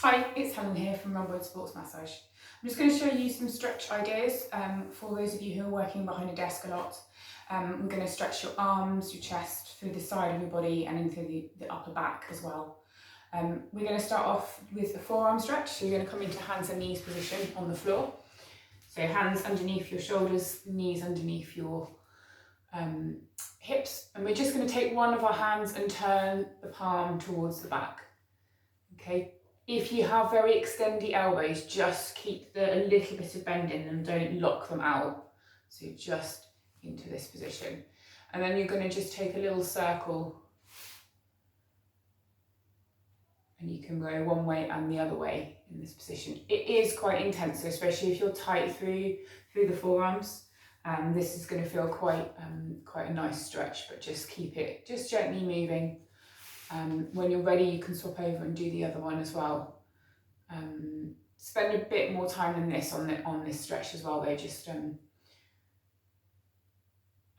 Hi, it's Helen here from Runboard Sports Massage. I'm just going to show you some stretch ideas for those of you who are working behind a desk a lot. We're going to stretch your arms, your chest, through the side of your body and into the upper back as well. We're going to start off with a forearm stretch. So you're going to come into hands and knees position on the floor. So hands underneath your shoulders, knees underneath your hips. And we're just going to take one of our hands and turn the palm towards the back. Okay. If you have very extendy elbows, just keep a little bit of bend in them, don't lock them out. So just into this position. And then you're going to just take a little circle and you can go one way and the other way in this position. It is quite intense, especially if you're tight through the forearms. This is going to feel quite a nice stretch, but just keep it just gently moving. When you're ready, you can swap over and do the other one as well. Spend a bit more time than this on this stretch as well, though. Just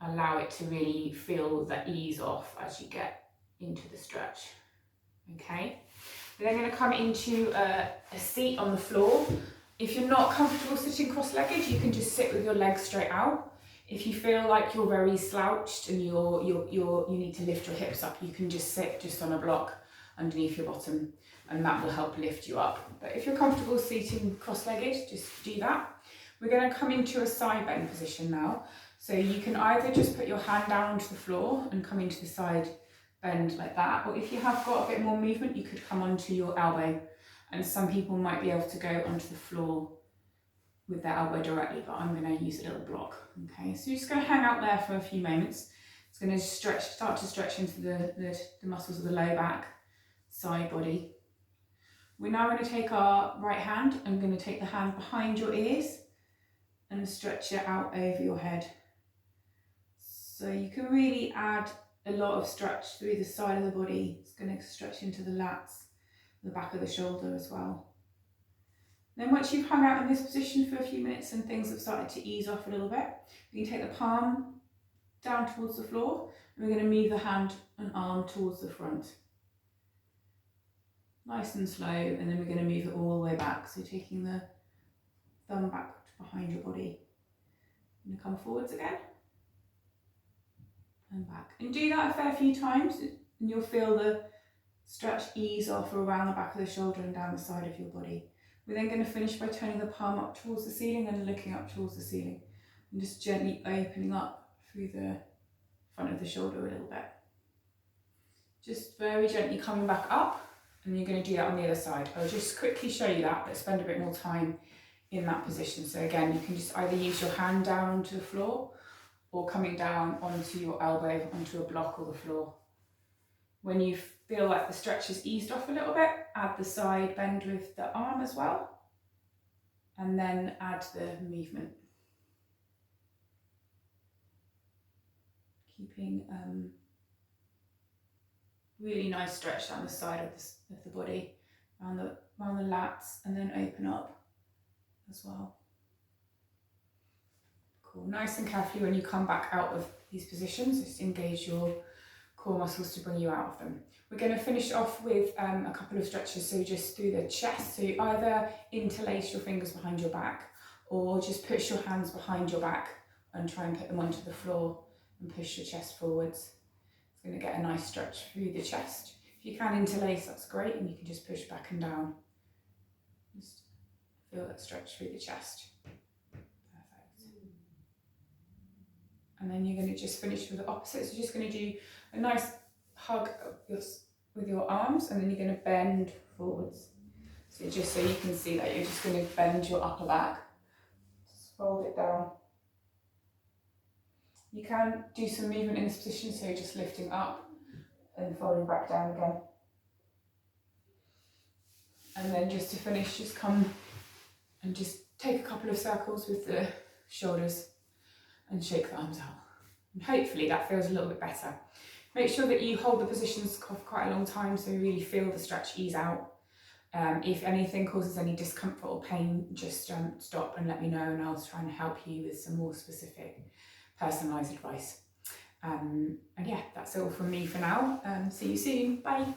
allow it to really feel the ease off as you get into the stretch. Okay, we're then going to come into a seat on the floor. If you're not comfortable sitting cross-legged, you can just sit with your legs straight out. If you feel like you're very slouched and you need to lift your hips up, you can just sit just on a block underneath your bottom and that will help lift you up. But if you're comfortable seating cross-legged, just do that. We're going to come into a side bend position now. So you can either just put your hand down onto the floor and come into the side bend like that, or if you have got a bit more movement, you could come onto your elbow. And some people might be able to go onto the floor with their elbow directly, but I'm going to use a little block. Okay, so you're just going to hang out there for a few moments. It's going to start to stretch into the muscles of the low back, side body. We're now going to take our right hand. I'm going to take the hand behind your ears and stretch it out over your head. So you can really add a lot of stretch through the side of the body. It's going to stretch into the lats, the back of the shoulder as well. Then once you've hung out in this position for a few minutes and things have started to ease off a little bit, you can take the palm down towards the floor and we're going to move the hand and arm towards the front. Nice and slow, and then we're going to move it all the way back. So taking the thumb back behind your body. You're going to come forwards again and back. And do that a fair few times and you'll feel the stretch ease off around the back of the shoulder and down the side of your body. We're then going to finish by turning the palm up towards the ceiling and looking up towards the ceiling and just gently opening up through the front of the shoulder a little bit. Just very gently coming back up, and you're going to do that on the other side. I'll just quickly show you that, but spend a bit more time in that position. So again, you can just either use your hand down onto the floor or coming down onto your elbow onto a block or the floor. When you feel like the stretch has eased off a little bit, add the side bend with the arm as well, and then add the movement. Keeping really nice stretch down the side of the body, around the lats, and then open up as well. Cool. Nice and carefully when you come back out of these positions, just engage your core muscles to bring you out of them. We're going to finish off with a couple of stretches, so just through the chest. So you either interlace your fingers behind your back or just push your hands behind your back and try and put them onto the floor and push your chest forwards. It's going to get a nice stretch through the chest. If you can interlace, that's great, and you can just push back and down. Just feel that stretch through the chest. Perfect. And then you're going to just finish with the opposite. So you're just going to do a nice hug with your arms, and then you're going to bend forwards. So just so you can see that, you're just going to bend your upper back. Just fold it down. You can do some movement in this position, so just lifting up and folding back down again. And then just to finish, just come and just take a couple of circles with the shoulders and shake the arms out. And hopefully that feels a little bit better. Make sure that you hold the positions for quite a long time so you really feel the stretch ease out. If anything causes any discomfort or pain, just stop and let me know, and I'll try and help you with some more specific personalised advice. And yeah, that's all from me for now. See you soon. Bye.